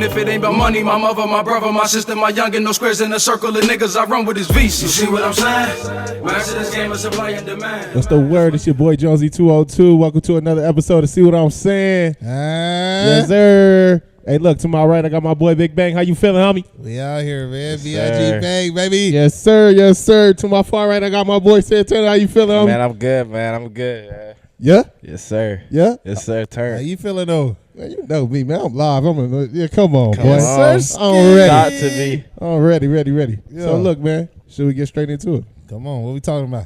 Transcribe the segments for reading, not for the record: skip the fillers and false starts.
If it ain't about money, my mother, my brother, my sister, my youngin', no squares in a circle of niggas I run with his VC. You see what I'm saying? Master this game of supply and demand. What's the word? It's your boy Jonesy 202. Welcome to another episode of See What I'm Saying. Yes, sir. Hey, look, to my right, I got my boy Big Bang. How you feeling, homie? We out here, man. Yes, B.I.G. Bang, baby. Yes, sir. Yes, sir. To my far right, I got my boy Santana. How you feeling, homie? Man, I'm good, man. I'm good. Yeah? Yes, sir. Yeah? Yes, sir. How Turn. you feeling, though? Man, you know me, man. I'm live. Come on, Come boy. on. I'm Got ready. to be. I'm ready. Yeah. So, look, man. Should we get straight into it? Come on. What we talking about?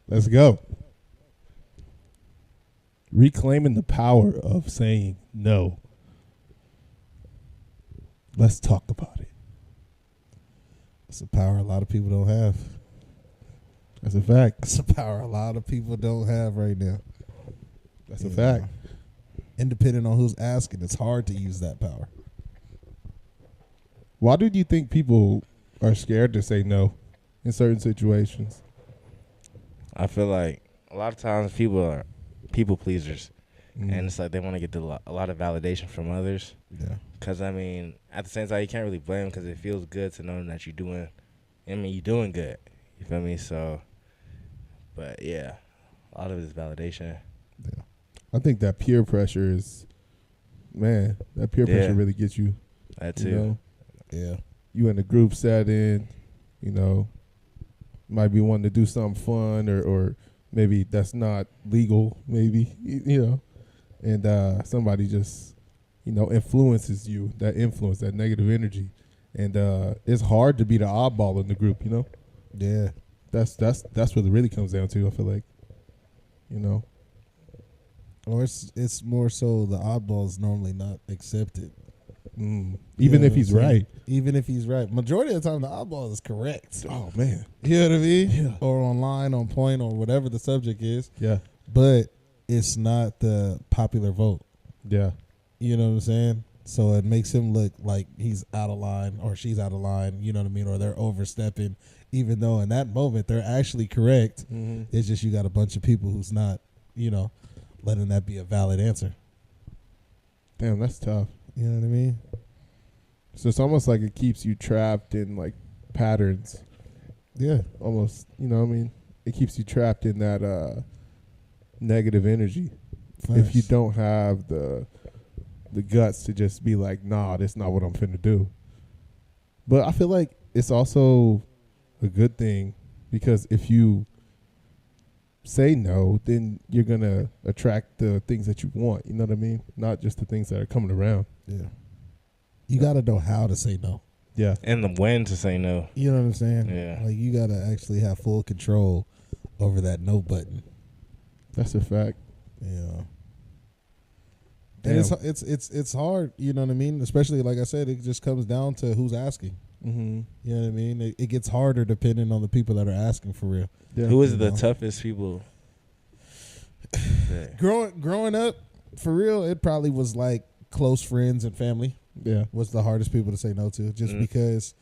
Let's go. Reclaiming the power of saying no. Let's talk about it. It's a power a lot of people don't have. That's a fact. It's a power a lot of people don't have right now. That's a fact. Independent on who's asking, it's hard to use that power. Why do you think people are scared to say no in certain situations? I feel like a lot of times people are people pleasers, and it's like they want to get a lot of validation from others. Yeah. Because, I mean, at the same time, you can't really blame them because it feels good to know that you're doing good. You feel me? So, but yeah, a lot of it is validation. Yeah. I think that peer pressure is, man, that peer pressure really gets you. That You too. know, Yeah. you in a group setting, you know, might be wanting to do something fun or maybe that's not legal, maybe, you know, and somebody just, you know, influences you, that influence, that negative energy. And it's hard to be the oddball in the group, you know? Yeah. That's what it really comes down to, I feel like, you know? Or it's more so the oddball is normally not accepted. Even You know if what he's I'm saying? right. Even if he's right. Majority of the time, the oddball is correct. Oh, man. You know what I mean? Yeah. Or online, on point, or whatever the subject is. Yeah. But it's not the popular vote. Yeah. You know what I'm saying? So it makes him look like he's out of line or she's out of line, you know what I mean? Or they're overstepping, even though in that moment they're actually correct. It's just you got a bunch of people who's not, you know, letting that be a valid answer. Damn, that's tough. You know what I mean? So it's almost like it keeps you trapped in, like, patterns. Yeah. Almost, you know what I mean? It keeps you trapped in that negative energy. If you don't have the guts to just be like, nah, that's not what I'm finna do. But I feel like it's also a good thing because if you say no, then you're going to attract the things that you want. You know what I mean? Not just the things that are coming around. Yeah. You got to know how to say no. Yeah. And the when to say no. You know what I'm saying? Yeah. Like you got to actually have full control over that no button. That's a fact. Yeah. Damn. And it's hard, you know what I mean? Especially, like I said, it just comes down to who's asking. Mm-hmm. You know what I mean? It gets harder depending on the people that are asking for real. Yeah. Who is You the know. toughest people? Growing up, for real, it probably was like close friends and family Yeah. was the hardest people to say no to, just because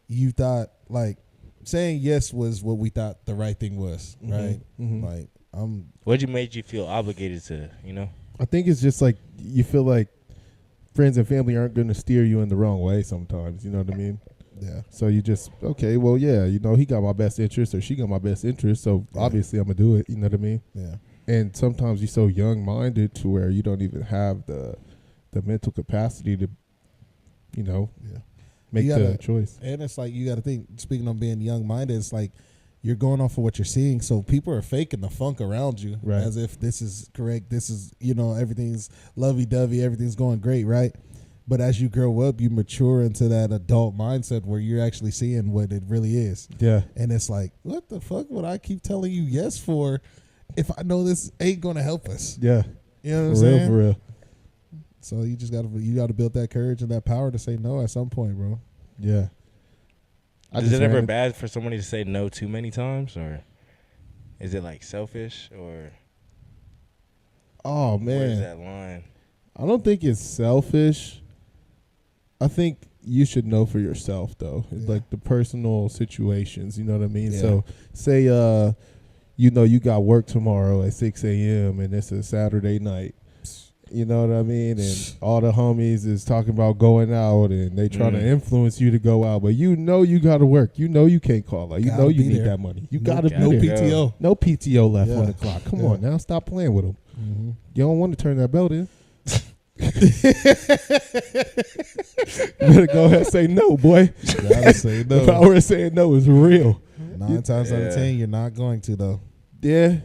you thought, like, saying yes was what we thought the right thing was, right? Mhm. Like, What made you feel obligated to, you know? I think it's just like you feel like friends and family aren't going to steer you in the wrong way sometimes. You know what I mean? yeah. So you just, okay, well, yeah, you know, he got my best interest or she got my best interest. So Yeah. obviously I'm going to do it. You know what I mean? Yeah. And sometimes you're so young-minded to where you don't even have the mental capacity to, you know, Yeah. make You the gotta- choice. And it's like you got to think, speaking of being young-minded, it's like you're going off of what you're seeing. So people are faking the funk around you Right. as if this is correct. This is, you know, everything's lovey-dovey. Everything's going great, right? But as you grow up, you mature into that adult mindset where you're actually seeing what it really is. Yeah. And it's like, what the fuck would I keep telling you yes for if I know this ain't going to help us? Yeah. You know what I'm For real, saying? for real. So you just got to build that courage and that power to say no at some point, bro. Yeah. Is it ever bad for somebody to say no too many times, or is it like selfish, or Oh, where's man. that line? I don't think it's selfish. I think you should know for yourself, though. It's Yeah. like the personal situations, you know what I mean? Yeah. So say, you know, you got work tomorrow at 6 a.m. and it's a Saturday night. You know what I mean? And all the homies is talking about going out and they trying to influence you to go out. But you know you got to work. You know you can't call her. You Gotta know you be need there. that money. You No- got to be no there. PTO. No PTO left Yeah. on the clock. Come Yeah. on now. Stop playing with them. Mm-hmm. You don't want to turn that belt in. You better go ahead and say no, boy. Gotta say The no. power of saying no is real. 9 times out of Yeah. 10, you're not going to though. Yeah.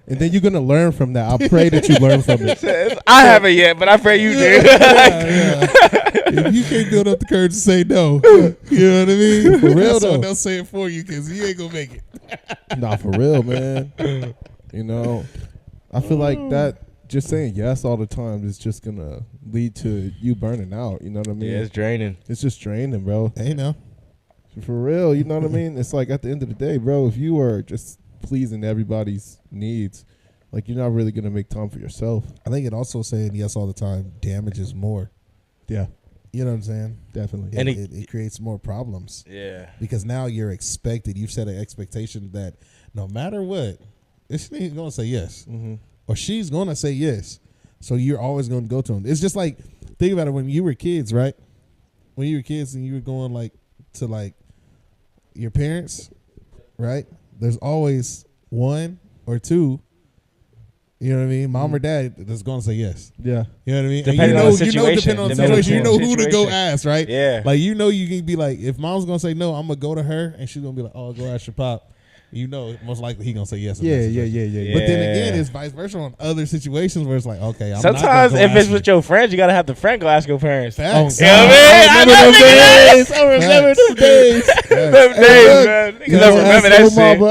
And then you're going to learn from that. I pray that you learn from it. I haven't yet, but I pray you do. Yeah. If you can't build up the courage to say no, you know what I mean? For real, Someone though. else say it for you because you ain't gonna make it. Nah, for real, man. You know, I feel like that just saying yes all the time is just going to lead to you burning out. You know what I mean? Yeah, it's draining. It's just draining, bro. Hey, no. For real, you know what I mean? It's like at the end of the day, bro, if you are just pleasing everybody's needs, like you're not really going to make time for yourself. I think it also saying yes all the time damages more. Yeah, You know what I'm saying? definitely. And It creates more problems Yeah. because now you're expected. You've set an expectation that no matter what, this nigga's gonna say yes, Mm-hmm. or she's gonna say yes. So you're always gonna go to them. It's just like think about it when you were kids, right? When you were kids and you were going like to like your parents, right? There's always one or two. You know what I mean? Mom or dad that's gonna say yes. Yeah. You know what I mean? Depending and on you the know, situation. depending on the Depending on situation, you the know who to go situation. ask, right? Yeah. Like you know you can be like, if mom's gonna say no, I'm gonna go to her, and she's gonna be like, oh, go ask your pop. You know, most likely he gonna say yes. in that Yeah, situation. yeah. But then Yeah. again, it's vice versa on other situations where it's like, okay, I'm Sometimes not gonna if go it's ask with you. your friends, you gotta have the friend go ask your parents. Facts. You know what I mean? remember them days. I remember them days. them Hey, days, look, man. Niggas yo, don't remember that ask your shit. mama,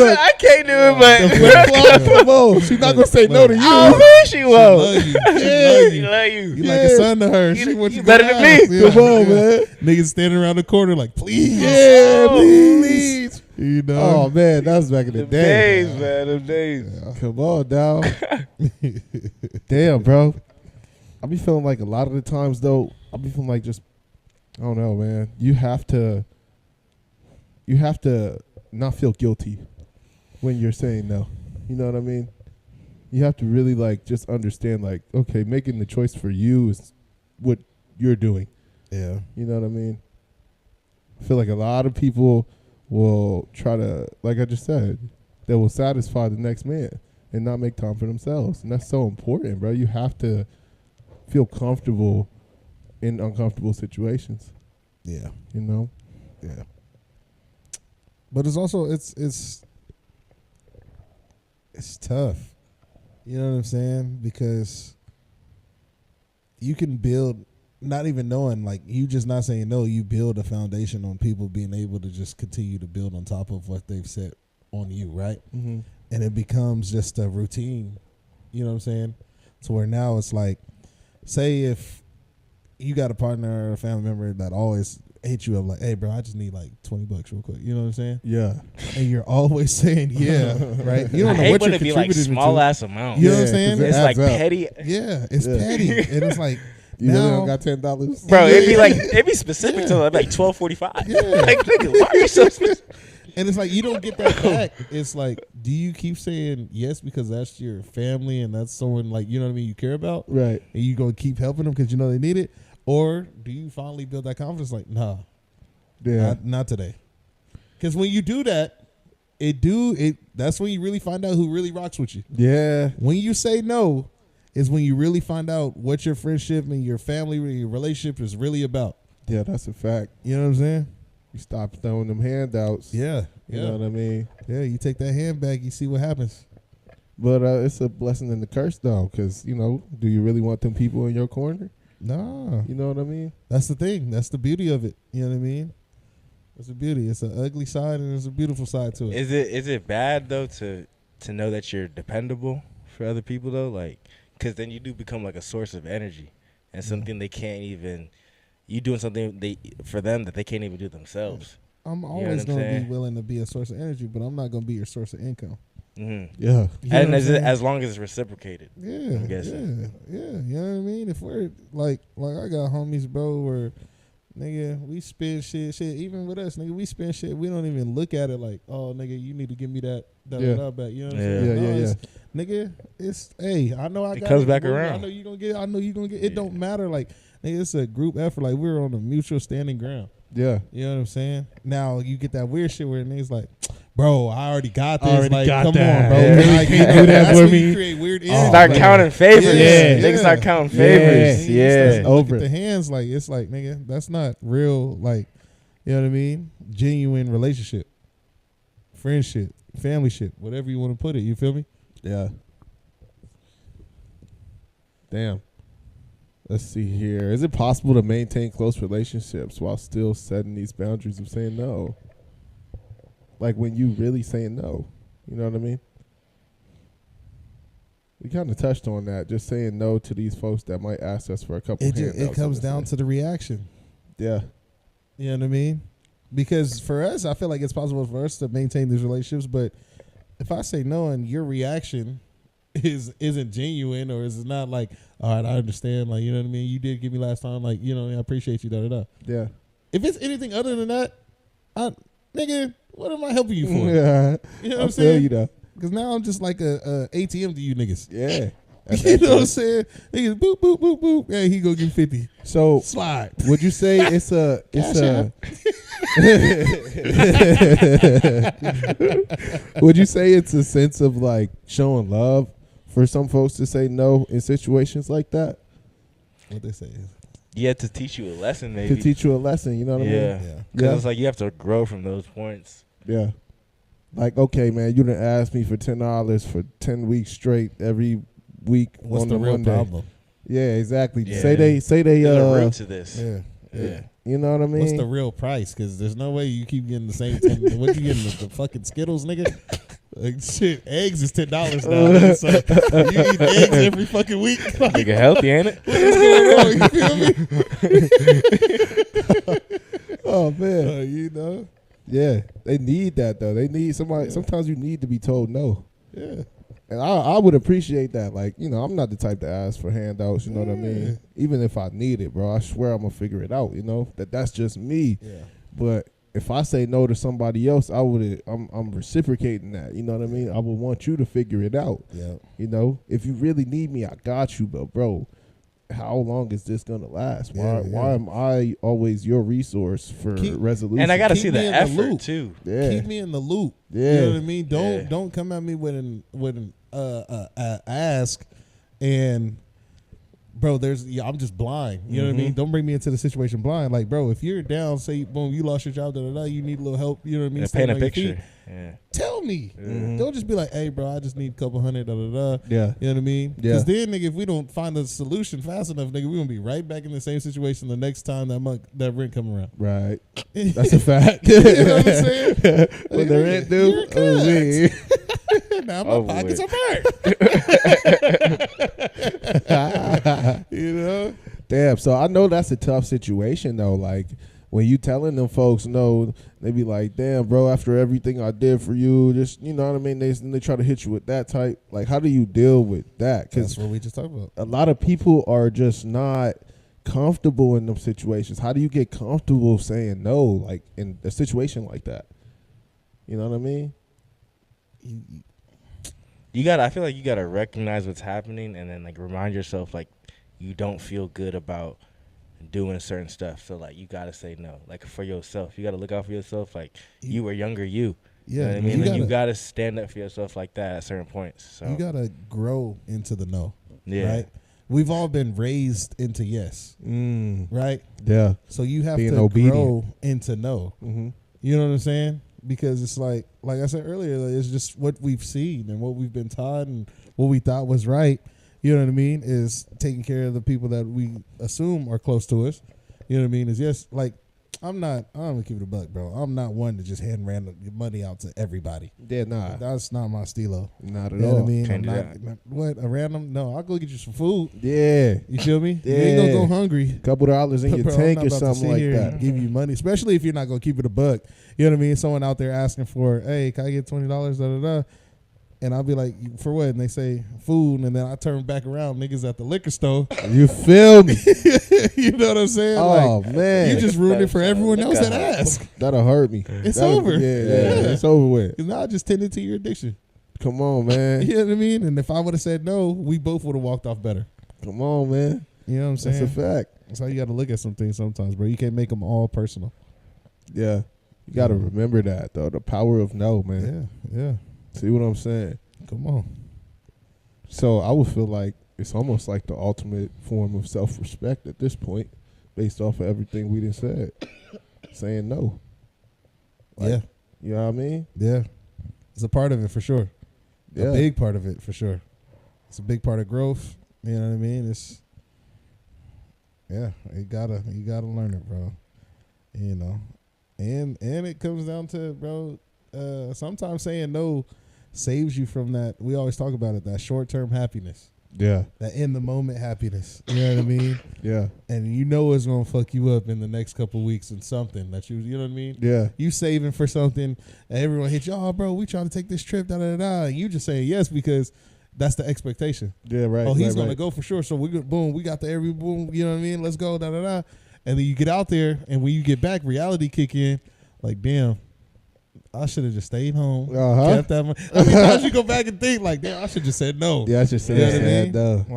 look, I can't do it, the but flip flop, come on. She's not gonna say no to you. oh man, she She will. love you. She Yeah. love She you. love You you. like a son to her. You- She wants you to better go than me. ask. Yeah, Come on, yeah. man. Niggas standing around the corner like, please. Yeah, Oh, please. You know. Oh man, that was back in the Them day. days, man. Them days. Come on, dog. Damn, bro. I be feeling like a lot of the times though, I be feeling like just I don't know, man. You have to not feel guilty when you're saying no. You know what I mean? You have to really like just understand like, okay, making the choice for you is what you're doing. Yeah. You know what I mean? I feel like a lot of people will try to, like I just said, they will satisfy the next man and not make time for themselves. And that's so important, bro. You have to feel comfortable in uncomfortable situations, Yeah. you know? Yeah. But it's also it's tough. You know what I'm saying? Because you can build not even knowing, like you just not saying no, you build a foundation on people being able to just continue to build on top of what they've set on you, right? Mm-hmm. And it becomes just a routine. You know what I'm saying? So where now it's like, say if you got a partner or a family member that always hit you up like, hey bro, I just need like $20 real quick. You know what I'm saying? Yeah. And you're always saying yeah, right? You I don't know hate what when you're it be like contributing small to. ass amount. You know what I'm Yeah, saying? 'cause it It's like adds up. petty. Yeah, it's Yeah. petty, and it's like You really now, don't got $10? Bro, it'd be Yeah. like it'd be specific to like $12.45. Yeah. Like nigga, why are you so specific? and it's like you don't get that back. It's like, do you keep saying yes because that's your family and that's someone like you know what I mean you care about, Right. and you gonna keep helping them because you know they need it, or do you finally build that confidence? Like, nah, Yeah. not today. Because when you do that, that's when you really find out who really rocks with you. Yeah. When you say no, is when you really find out what your friendship and your family, your relationship is really about. Yeah, that's a fact. You know what I'm saying? You stop throwing them handouts. Yeah. You know what I mean? Yeah, you take that hand back, you see what happens. But it's a blessing and a curse, though, because, you know, do you really want them people in your corner? Nah. You know what I mean? That's the thing. That's the beauty of it. You know what I mean? That's the beauty. It's an ugly side and there's a beautiful side to it. Is it bad though to know that you're dependable for other people though? Like, because then you do become like a source of energy and something they can't even. You doing something for them that they can't even do themselves. I'm what always I'm going to saying? be willing to be a source of energy, but I'm not going to be your source of income. Mm-hmm. Yeah. You know And what I'm saying? as long as it's reciprocated. Yeah, I'm guessing. yeah. You know what I mean? If we're like I got homies, bro, where nigga we spend shit. Even with us, nigga, we spend shit. We don't even look at it like, oh, nigga, you need to give me that Yeah. back. You know what I'm Yeah. saying? Yeah, No, yeah, it's, nigga, it's hey, I know I It got comes it. back Boo, around. I know you gonna get. I know you gonna get. It don't matter. Like, nigga, it's a group effort. Like, we're on a mutual standing ground. Yeah. You know what I'm saying? Now you get that weird shit where niggas like, bro, I already got this. Already like, got come that. on, bro. Yeah. Like, You can't do that that's for when you me. create weird Oh, energy. Start Like, counting favors. Yeah. Niggas start counting Yeah. favors. Niggas Yeah. start to look Over at it. the hands like it's like, nigga, that's not real. Like, you know what I mean? Genuine relationship, friendship, family ship, whatever you want to put it. You feel me? Yeah. Damn. Let's see here. Is it possible to maintain close relationships while still setting these boundaries of saying no? Like when you really saying no. You know what I mean? We kind of touched on that. Just saying no to these folks that might ask us for a couple It handouts. comes down to the reaction. Yeah. You know what I mean? Because for us, I feel like it's possible for us to maintain these relationships, but if I say no and your reaction isn't genuine or is not like, all right, I understand, like, you know what I mean? You did give me last time, like, you know, I appreciate you, da da da. Yeah. If it's anything other than that, nigga, what am I helping you for? Yeah. You know what I I'm feel saying? you though. Because now I'm just like a ATM to you niggas. Yeah. You know what I'm saying? Niggas, boop, boop, boop, boop. Hey, he go give 50. So Slide. would you say it's a would you say it's a sense of like showing love for some folks to say no in situations like that? What they say? You have to teach you a lesson, maybe. To teach you a lesson, you know what I Yeah. mean? Yeah. Because Yeah. it's like you have to grow from those points. Yeah. Like, okay, man, you done asked me for $10 for 10 weeks straight every week What's on the real Monday. problem? Yeah, exactly. Yeah. Say they There's a root to this. Yeah. Yeah. you know what I mean? What's the real price? Because there's no way you keep getting the same 10. What you getting? The fucking Skittles, nigga? Like, shit, eggs is $10 now. So you eat eggs every fucking week. Like, Nigga healthy, ain't it? what's going on? You feel me? Oh man. You know? Yeah. They need that though. They need somebody sometimes you need to be told no. Yeah. And I would appreciate that. Like, you know, I'm not the type to ask for handouts, you know what I mean? Even if I need it, bro, I swear I'm gonna figure it out, you know? That's just me. Yeah. But if I say no to somebody else, I'm reciprocating that. You know what I mean? I would want you to figure it out. Yeah. You know, if you really need me, I got you. But bro, how long is this gonna last? Why am I always your resource for resolution? And I gotta Keep see me the in the effort loop. too. yeah, Keep me in the loop. Yeah. You know what I mean? Yeah. Don't come at me with an ask and bro, I'm just blind. You know what I mean? Don't bring me into the situation blind. Like, bro, if you're down, say boom, you lost your job, you need a little help, you know what I mean? And Stand paint a on your feet. picture. Yeah. Tell me. Don't just be like, hey bro, I just need a couple hundred, da da da. yeah, You know what I mean? Yeah. Because then, nigga, if we don't find a solution fast enough, nigga, we're gonna be right back in the same situation the next time that rent come around. right. That's a fact. You know what I'm saying? When the rent due, oh, man. Now my Over pockets with. are burnt. You know? Damn. So I know that's a tough situation though. Like when you telling them folks no, they be like, "Damn, bro, after everything I did for you, just you know what I mean." They try to hit you with that type. Like, how do you deal with that? Because That's what we just talked about. a lot of people are just not comfortable in them situations. How do you get comfortable saying no, like in a situation like that? You know what I mean? I feel like you gotta recognize what's happening and then like remind yourself like you don't feel good about doing certain stuff. So like you gotta say no. Like for yourself. You gotta look out for yourself. Like you were younger you. You know what I mean? You gotta stand up for yourself like that at certain points. So You gotta grow into the no. yeah. Right? We've all been raised into yes. Right? Yeah. So you have Being to obedient. grow into no. Mm-hmm. You know what I'm saying? Because it's like I said earlier, like, it's just what we've seen and what we've been taught and what we thought was right. You know what I mean? Is taking care of the people that we assume are close to us. You know what I mean? Is yes, like I'm gonna keep it a buck, bro. I'm not one to just hand random money out to everybody. Yeah, nah, That's not my stilo. not at You know all. what I mean? Can't I'm do not what a random. No, I'll go get you some food. Yeah, You feel me? You ain't gonna Yeah. go hungry. couple dollars in your Bro, I'm tank not or about to something sit like here that. and give you money, especially if you're not gonna keep it a buck. You know what I mean? Someone out there asking for, hey, can I get $20? Da da da. And I'll be like, for what? And they say food, and then I turn back around, niggas at the liquor store. You feel me? You know what I'm saying? Oh like, man, you just ruined it for everyone else that asked. that'll hurt me. It's That'll- over. Yeah, Yeah. it's over with. 'Cause now I just tended to your addiction. Come on, man. You know what I mean? And if I would have said no, we both would have walked off better. Come on, man. You know what I'm saying? That's a fact. That's how you got to look at some things sometimes, bro. You can't make them all personal. Yeah. You got to remember that, though. The power of no, man. Yeah. See what I'm saying? Come on. So I would feel like it's almost like the ultimate form of self-respect at this point, based off of everything we done said. Saying no. Like, Yeah. You know what I mean? Yeah. It's a part of it for sure. Yeah. A big part of it for sure. It's a big part of growth. You know what I mean? It's you gotta learn it, bro. You know. And it comes down to, bro, sometimes saying no saves you from that. We always talk about it, that short term happiness. Yeah. That in the moment happiness. You know what I mean? Yeah. And you know it's gonna fuck you up in the next couple weeks and something that you know what I mean? Yeah. You saving for something and everyone hits you, oh bro, we trying to take this trip, da da da. And you just saying yes because that's the expectation. Yeah, right. Oh, he's right, gonna right. go for sure. So we got the every boom, you know what I mean? Let's go, da da da. And then you get out there and when you get back, reality kick in, like, damn, I should have just stayed home. Uh-huh. Kept that money. I mean, as you go back and think, like, damn, I should just said no. Yeah, I should say You know what I mean? that, though.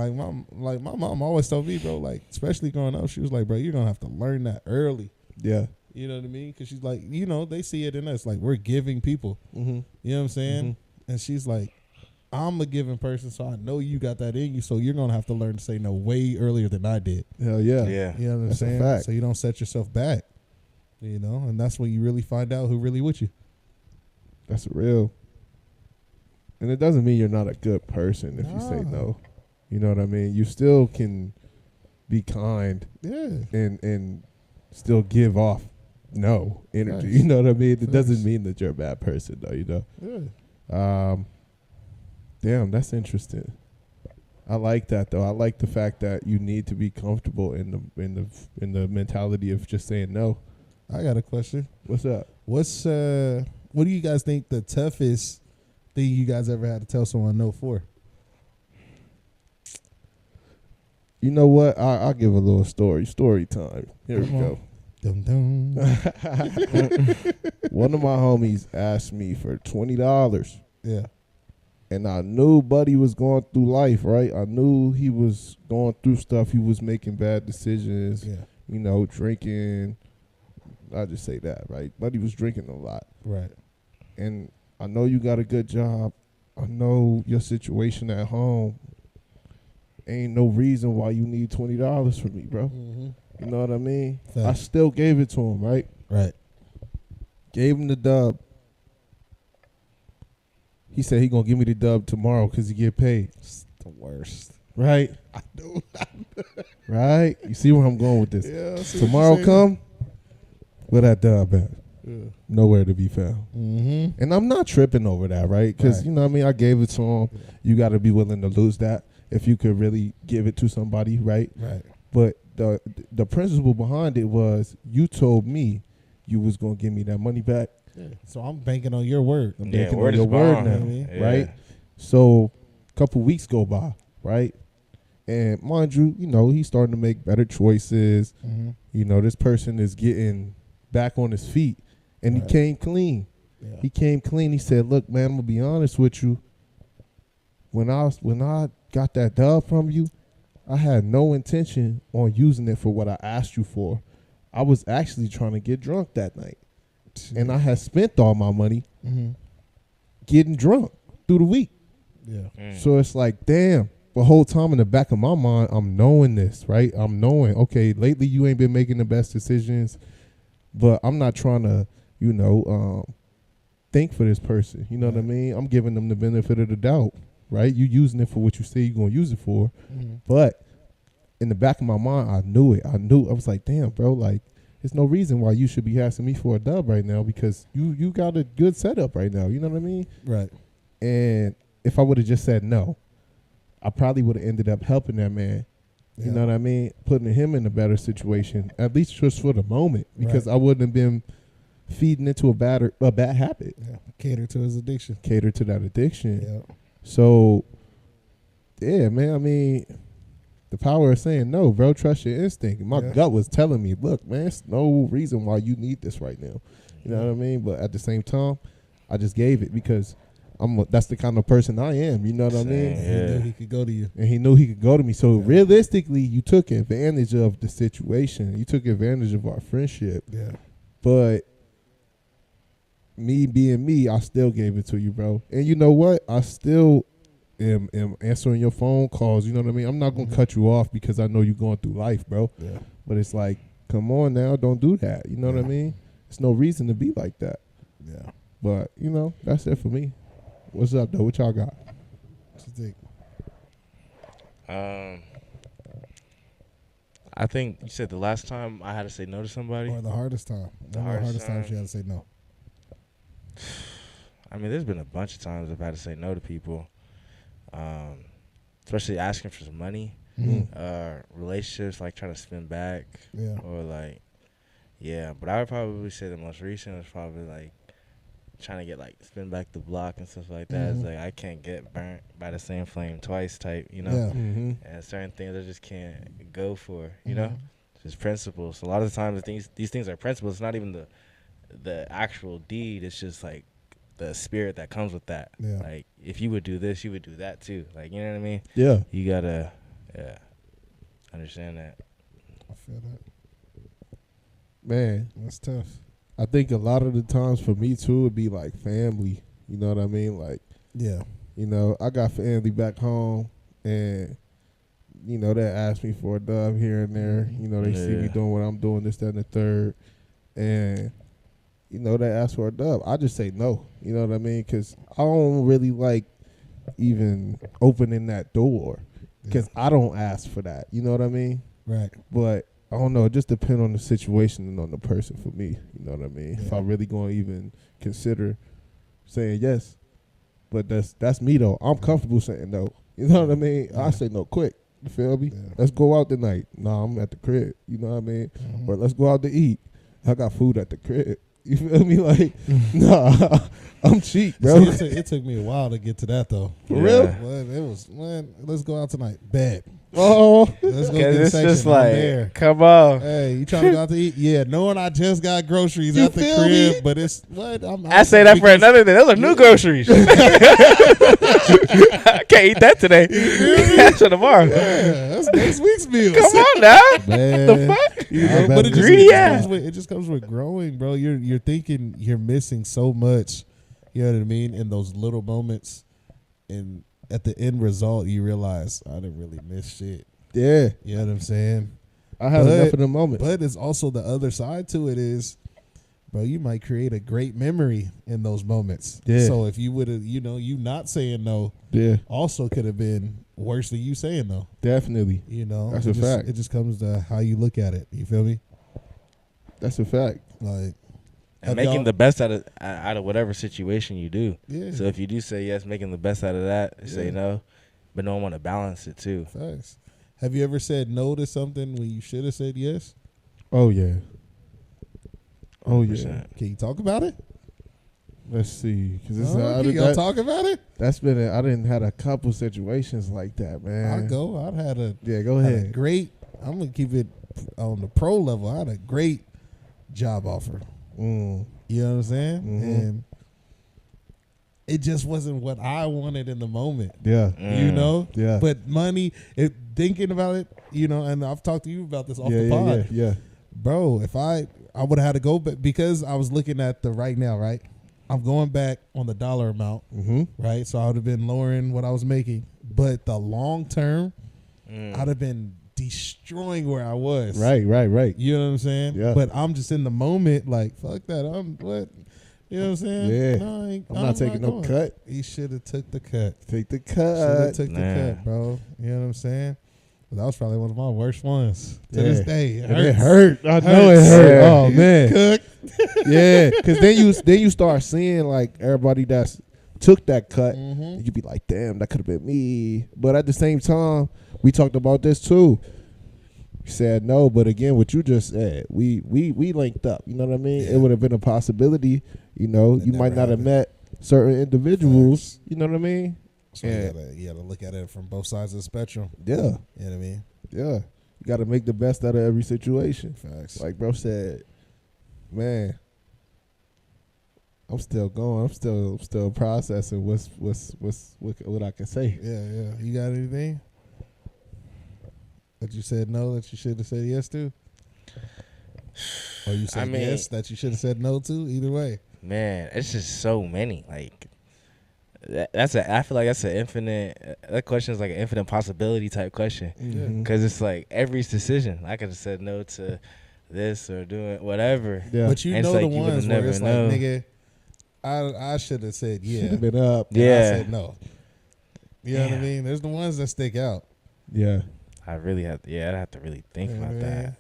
Like my mom always told me, bro, like, especially growing up, she was like, bro, you're gonna have to learn that early. Yeah. You know what I mean? Because she's like, you know, they see it in us. Like, we're giving people. Mm-hmm. You know what I'm saying? And she's like, I'm a giving person, so I know you got that in you. So you're gonna have to learn to say no way earlier than I did. Hell yeah. Yeah. You know what I'm That's a saying? fact. So you don't set yourself back. You know, and that's when you really find out who really with you. That's real. And it doesn't mean you're not a good person if you say No. no. You know what I mean? You still can be kind Yeah. and still give off no energy. Facts. You know what I mean? It Facts. doesn't mean that you're a bad person though, you know? Yeah. Damn, that's interesting. I like that though. I like the fact that you need to be comfortable in the mentality of just saying no. I got a question. What's up? What do you guys think the toughest thing you guys ever had to tell someone no for? You know what? I'll give a little story time. Here we Come on. go. Dum dum. One of my homies asked me for $20. Yeah. And I knew Buddy was going through life, right? I knew he was going through stuff. He was making bad decisions, Yeah. you know, drinking. I'll just say that, right? Buddy was drinking a lot. Right. And I know you got a good job. I know your situation at home. Ain't no reason why you need $20 from me, bro. Mm-hmm. You know what I mean? I Facts. still gave it to him, right? Right. Gave him the dub. He said he gonna give me the dub tomorrow because he get paid. It's the worst. Right? I know. Right? You see where I'm going with this. Yeah. I see what Tomorrow you're saying. come, where that dub at? Yeah. Nowhere to be found. Mm-hmm. And I'm not tripping over that, right? Because, Right. you know what I mean? I gave it to him. Yeah. You got to be willing to lose that if you could really give it to somebody, right? Right. But the principle behind it was you told me you was going to give me that money back. Yeah. So I'm banking on your word. I'm Yeah, banking word on is your word bond. now, Yeah. right? So a couple weeks go by, right? And mind you, you know, he's starting to make better choices. Mm-hmm. You know, this person is getting back on his feet. And Right. he came clean. Yeah. He came clean. He said, look, man, I'm going to be honest with you. When I got that dub from you, I had no intention on using it for what I asked you for. I was actually trying to get drunk that night. And I had spent all my money Mm-hmm. getting drunk through the week. Yeah. So it's like, damn. The whole time in the back of my mind, I'm knowing this, right? I'm knowing, okay, lately you ain't been making the best decisions, but I'm not trying to, you know, think for this person. You know what I mean? I'm giving them the benefit of the doubt, right? You using it for what you say you're going to use it for. Mm-hmm. But in the back of my mind, I knew it. I was like, damn, bro, like, there's no reason why you should be asking me for a dub right now because you got a good setup right now. You know what I mean? Right. And if I would have just said no, I probably would have ended up helping that man. You Yeah. know what I mean? Putting him in a better situation, at least just for the moment, because Right. I wouldn't have been feeding into a bad habit. Yeah. Cater to his addiction. Cater to that addiction. Yeah. So, yeah, man. I mean, the power of saying no, bro. Trust your instinct. My Yeah. gut was telling me, look, man, it's no reason why you need this right now. You know what I mean? But at the same time, I just gave it because That's the kind of person I am. You know what I mean? Same. He Yeah. knew he could go to you. And he knew he could go to me. So realistically, you took advantage of the situation. You took advantage of our friendship. Yeah. But me being me, I still gave it to you, bro. And you know what? I still am answering your phone calls. You know what I mean? I'm not gonna cut you off because I know you're going through life, bro. Yeah. But it's like, come on now, don't do that. You know what I mean? There's no reason to be like that. Yeah. But you know, that's it for me. What's up though? What y'all got? What you think? I think you said the last time I had to say no to somebody. Or the hardest time? The hardest time time. she had to say no. I mean, there's been a bunch of times I've had to say no to people, especially asking for some money, relationships, like trying to spin back, Yeah. or like, yeah. But I would probably say the most recent was probably like trying to get like spin back the block and stuff like that. It's like I can't get burnt by the same flame twice type, you know. Yeah. Mm-hmm. And certain things I just can't go for, you know. It's just principles. A lot of the times these things are principles. It's not even the actual deed. It's just like the spirit that comes with that. Yeah. Like if you would do this, you would do that too. Like, you know what I mean? Yeah. You gotta understand that. I feel that. Man, That's tough. I think a lot of the times for me too would be like family. You know what I mean? Like, Yeah. you know, I got family back home, and you know they ask me for a dub here and there. You know, they see me Yeah. doing what I'm doing, this, that, and the third, and you know they ask for a dub. I just say no. You know what I mean? Because I don't really like even opening that door because I don't ask for that. You know what I mean? Right. But I don't know. It just depends on the situation and on the person for me. You know what I mean? If Yeah. I'm really going to even consider saying yes. But that's me, though. I'm comfortable saying no. You know what I mean? Yeah. I say no quick. You feel me? Yeah. Let's go out tonight. Nah, I'm at the crib. You know what I mean? Or let's go out to eat. I got food at the crib. You feel me? Like, nah, I'm cheap, bro. See, it took me a while to get to that though. For real? Well, it was, man, let's go out tonight. Bet. Oh, Let's go Cause get a it's section. just I'm like, there. come on. Hey, you trying to go out to eat? Yeah, knowing I just got groceries You at the feel crib, me? but it's what I say that for another thing. Those are new groceries. I can't eat that today. That's for tomorrow. Yeah, that's next week's meal. Come on now. Man. The fuck? You know, I but it just, Greedy ass. it just comes with growing, bro. You're thinking you're missing so much. You know what I mean? In those little moments, and at the end result, you realize I didn't really miss shit. yeah. You know what I'm saying? I had But- enough of the moment. But it's also the other side to it is, bro, you might create a great memory in those moments. Yeah. So if you would have, you know, you not saying no Yeah, also could have been worse than you saying no. definitely. You know, That's it a just, fact. It just comes to how you look at it. You feel me? That's a fact. Like, And have making y'all- the best out of whatever situation you do. yeah. So if you do say yes, making the best out of that, say Yeah. no, but no one want to balance it too. Facts. Have you ever said no to something when you should have said yes? Oh yeah. Oh yeah. 100%. Can you talk about it? Let's see, because Can y'all talk about it? that's been I didn't had a couple situations like that, man. I'll go. I'd had a Yeah, go had a ahead. great. I'm gonna keep it on the pro level. I had a great job offer. Mm. You know what I'm saying? Mhm. And it just wasn't what I wanted in the moment. Yeah, You know? yeah, But money, thinking about it, you know, and I've talked to you about this off yeah, the yeah, pod. yeah. Bro, if I would have had to go, but because I was looking at the right now, right? I'm going back on the dollar amount, Mm-hmm. right? So I would have been lowering what I was making. But the long term, Mm. I'd have been destroying where I was. Right. You know what I'm saying? Yeah. But I'm just in the moment, like, fuck that. I'm what? You know what I'm saying? Yeah. No, I'm not taking no going. cut. He should have took the cut. Take the Should have cut. took the Nah. cut, bro. You know what I'm saying? But that was probably one of my worst ones to Yeah. this day. It And hurts. it hurt. I know it Hurts. hurt. Yeah. Oh man. Cook. Yeah, because then you start seeing like everybody that's took that cut. Mhm. You be like, damn, that could have been me. But at the same time, we talked about this too. We said no, but again, what you just said, we linked up. You know what I mean? Yeah. It would have been a possibility. You know, It you might never not have happened. met certain individuals. Facts. You know what I mean? So Yeah. you gotta look at it from both sides of the spectrum. Yeah, You know what I mean? yeah. You got to make the best out of every situation. Facts. Like bro said, man, I'm still going. I'm still processing what I can say. Yeah. You got anything that you said no that you should have said yes to? Or you said yes that you should have said no to? Either way. Man, it's just so many. Like I feel like that's an infinite. That question is like an infinite possibility type question. Mhm. Because it's like every decision. I could have said no to this or doing whatever. Yeah. But you And know it's the like you would ones never where it's know. like, nigga, I should have said yeah. Should have been up. and I Yeah. said no. You know what I Damn. mean? There's the ones that stick out. Yeah. I really have to. Yeah, I'd have to really think about that.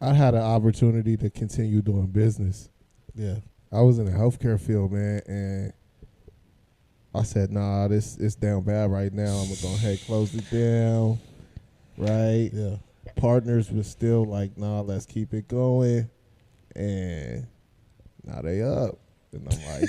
I had an opportunity to continue doing business. Yeah. I was in the healthcare field, man, and I said, nah, it's down bad right now. I'm gonna go ahead close it down. Right? Yeah. Partners was still like, nah, let's keep it going. And now they up. And I'm like,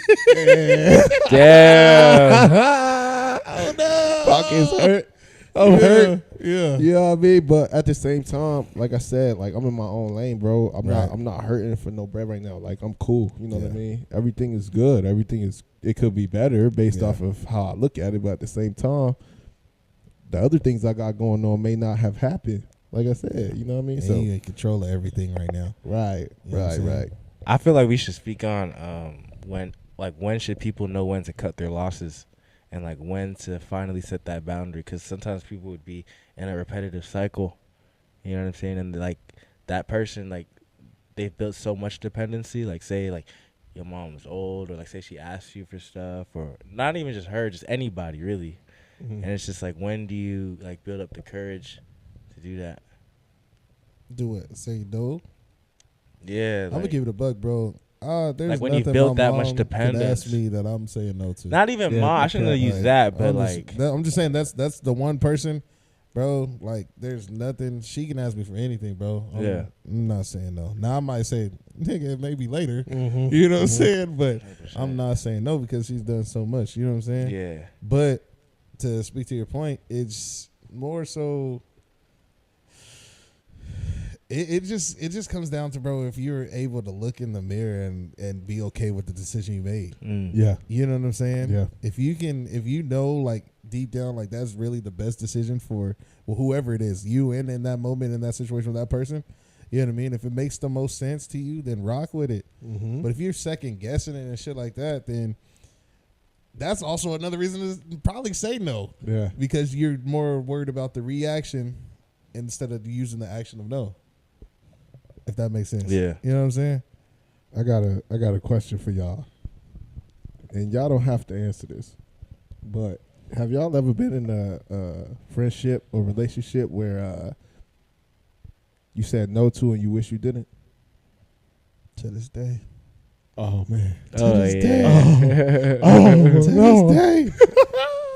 Damn. oh no. Pockets hurt. I'm hurt. Yeah. You know what I mean? But at the same time, like I said, like I'm in my own lane, bro. I'm not hurting for no bread right now. Like I'm cool. You know what I mean? Everything is good. It could be better based off of how I look at it, but at the same time, the other things I got going on may not have happened. Like I said, you know what I mean? And So you in control of everything right now. right, You know what I'm saying? right. I feel like we should speak on when should people know when to cut their losses, and like when to finally set that boundary. Because sometimes people would be in a repetitive cycle. You know what I'm saying? And like that person, like they've built so much dependency. Like say like your mom's old, or like say she asks you for stuff, or not even just her, just anybody really. Mhm. And it's just like, when do you like build up the courage to do that? Do it. Say no. Yeah, I'm gonna give it a buck, bro. There's Like when you nothing built my that much mom could dependence. ask me that I'm saying no to. not even Yeah, mom. I shouldn't have okay, used that, but I'm just saying that's the one person, bro. Like there's nothing she can ask me for anything, bro. I'm not saying no. Now I might say, nigga, maybe later. Mhm. You know what I'm saying? But 100%. I'm not saying no because she's done so much. You know what I'm saying? Yeah. But to speak to your point, it's more so. It just comes down to, bro, if you're able to look in the mirror and be okay with the decision you made. Yeah. You know what I'm saying? Yeah. If you know, like deep down, like that's really the best decision for whoever it is, you in that moment, in that situation with that person. You know what I mean? If it makes the most sense to you, then rock with it. Mm-hmm. But if you're second guessing it and shit like that, then that's also another reason to probably say no. Yeah. Because you're more worried about the reaction instead of using the action of no. If that makes sense. Yeah. You know what I'm saying? I got a question for y'all. And y'all don't have to answer this. But have y'all ever been in a friendship or relationship where you said no to and you wish you didn't? To this day. Oh man. Oh this yeah. day. Oh To no. this day. Know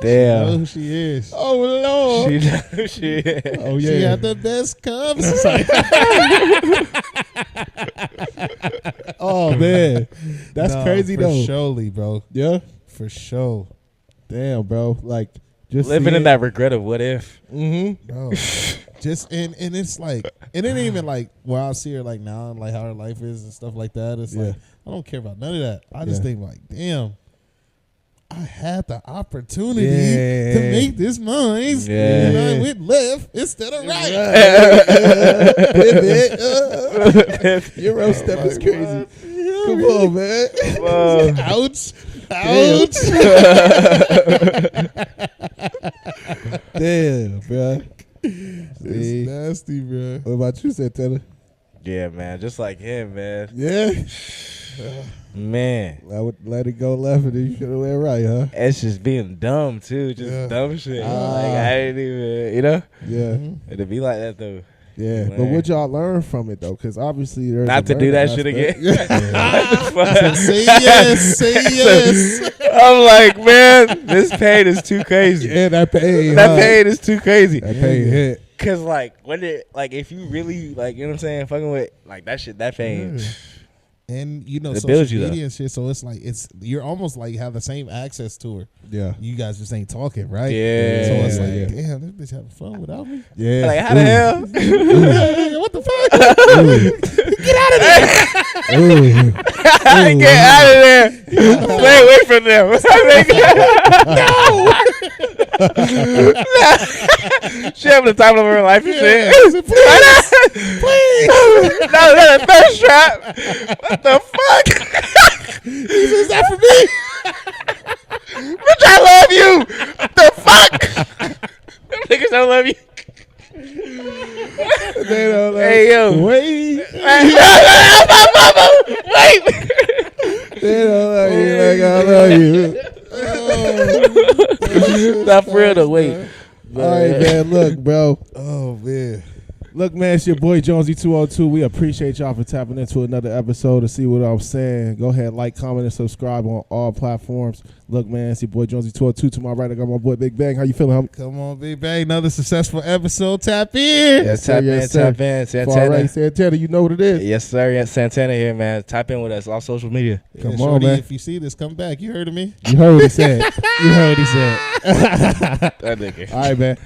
Damn. who she is. Oh Lord. She knows she. Oh yeah. She had the best cubs. Oh man. That's Nah, crazy for though. surely, bro. Yeah. For sure. Damn, bro. Like just Living in that regret of what if. Mm-hmm. Bro. Just and it's like it ain't even like where I see her like now, like how her life is and stuff like that. It's like I don't care about none of that. I just Yeah. think like, damn, I had the opportunity Yeah. to make this mine. Yeah. And I went left instead of right. Pivot. Euro step is crazy. Come on, man. Whoa. Ouch. Ouch. Damn, bro. It's nasty, bro. What about you, Santana? Yeah, man. Just like him, man. Yeah. Man. I would let it go left and then you should have went right, huh? It's just being dumb too. Just Yeah. dumb shit. Ah. Like I didn't even, you know. Yeah. Mm-hmm. It'd be like that though. Yeah. But Man. what y'all learn from it, though? Because obviously there's Not a to do learning that shit aspect. again. Say yes. Say yes. I'm like, man, this pain is too crazy. Yeah, that pain. That pain is too crazy. That pain hit. Cause like when it like if you really like, you know what I'm saying, fucking with like that shit, that pain. And you know, It social builds you, media though. and shit. So it's like you're almost like have the same access to her. Yeah. You guys just ain't talking, right? Yeah. So it's like, Yeah. damn, this bitch having fun without me. Yeah. Like how the hell? What the fuck? Get out of there. Ooh. Get out of there. Stay away from them. She having the time of her life and shit. Please. No, that's a thirst trap. What the fuck? Is that for me? Bitch, I love you. What the fuck? Them niggas don't love you. They don't like, Hey, yo. wait. Wait. They don't love you like I love you. Not for real though. Wait. All right, man. Look, bro. Oh man. Look, man, it's your boy Jonesy202. We appreciate y'all for tapping into another episode to see what I'm saying. Go ahead, like, comment, and subscribe on all platforms. Look, man, it's your boy Jonesy202. To my right, I got my boy Big Bang. How you feeling, homie? Come on, Big Bang. Another successful episode. Tap in. Yes, tap in, sir. tap in. Far Santana. right, Santana, you know what it is. Yes, sir. Yes, Santana here, man. Tap in with us on social media. Come on, Shorty, man. If you see this, come back. You heard of me? You heard what he said. You heard what he said. That nigga. All right, man.